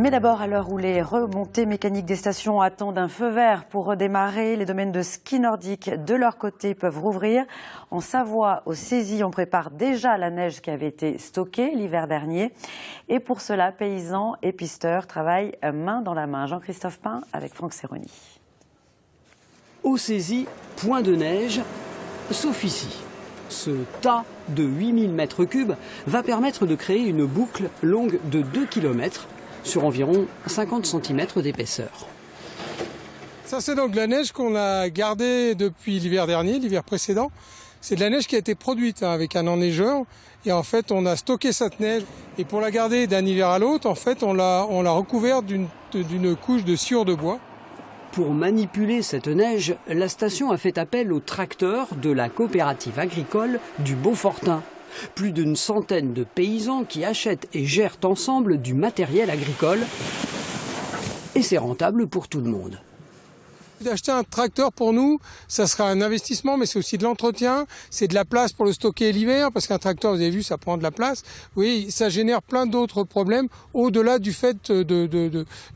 Mais d'abord, à l'heure où les remontées mécaniques des stations attendent un feu vert pour redémarrer, les domaines de ski nordique de leur côté peuvent rouvrir. En Savoie, au Cési, on prépare déjà la neige qui avait été stockée l'hiver dernier. Et pour cela, paysans et pisteurs travaillent main dans la main. Jean-Christophe Pain avec Franck Serroni. Au Cési, point de neige, sauf ici. Ce tas de 8000 m3 va permettre de créer une boucle longue de 2 km sur environ 50 cm d'épaisseur. Ça, c'est donc de la neige qu'on a gardée depuis l'hiver dernier, l'hiver précédent. C'est de la neige qui a été produite avec un enneigeur. Et en fait, on a stocké cette neige. Et pour la garder d'un hiver à l'autre, en fait, on l'a recouverte d'une couche de sciure de bois. Pour manipuler cette neige, la station a fait appel aux tracteurs de la coopérative agricole du Beaufortain. Plus d'une centaine de paysans qui achètent et gèrent ensemble du matériel agricole. Et c'est rentable pour tout le monde. D'acheter un tracteur pour nous, ça sera un investissement, mais c'est aussi de l'entretien, c'est de la place pour le stocker l'hiver, parce qu'un tracteur, vous avez vu, ça prend de la place. Oui, ça génère plein d'autres problèmes au-delà du fait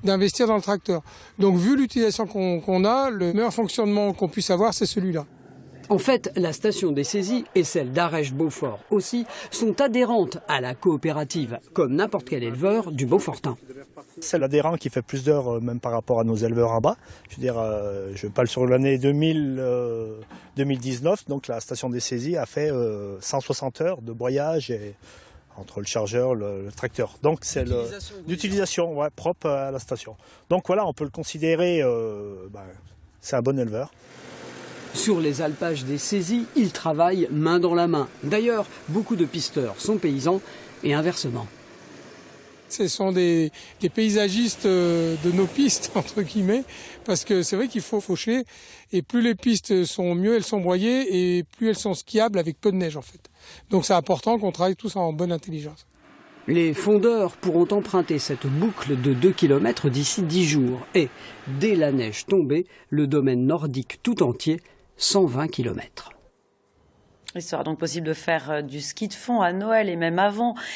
d'investir dans le tracteur. Donc, vu l'utilisation qu'on a, le meilleur fonctionnement qu'on puisse avoir, c'est celui-là. En fait, la station des Cési et celle d'Arèche-Beaufort aussi sont adhérentes à la coopérative, comme n'importe quel éleveur du Beaufortain. C'est l'adhérent qui fait plus d'heures même par rapport à nos éleveurs en bas. Je veux dire, je parle sur l'année 2019, donc la station des Cési a fait 160 heures de broyage et entre le chargeur, le tracteur. Donc c'est l'utilisation propre à la station. Donc voilà, on peut le considérer, c'est un bon éleveur. Sur les alpages des Cési, ils travaillent main dans la main. D'ailleurs, beaucoup de pisteurs sont paysans et inversement. Ce sont des paysagistes de nos pistes, entre guillemets, parce que c'est vrai qu'il faut faucher. Et plus les pistes sont, mieux elles sont broyées et plus elles sont skiables avec peu de neige, en fait. Donc c'est important qu'on travaille tous en bonne intelligence. Les fondeurs pourront emprunter cette boucle de 2 km d'ici 10 jours. Et, dès la neige tombée, le domaine nordique tout entier, 120 km. Il sera donc possible de faire du ski de fond à Noël et même avant.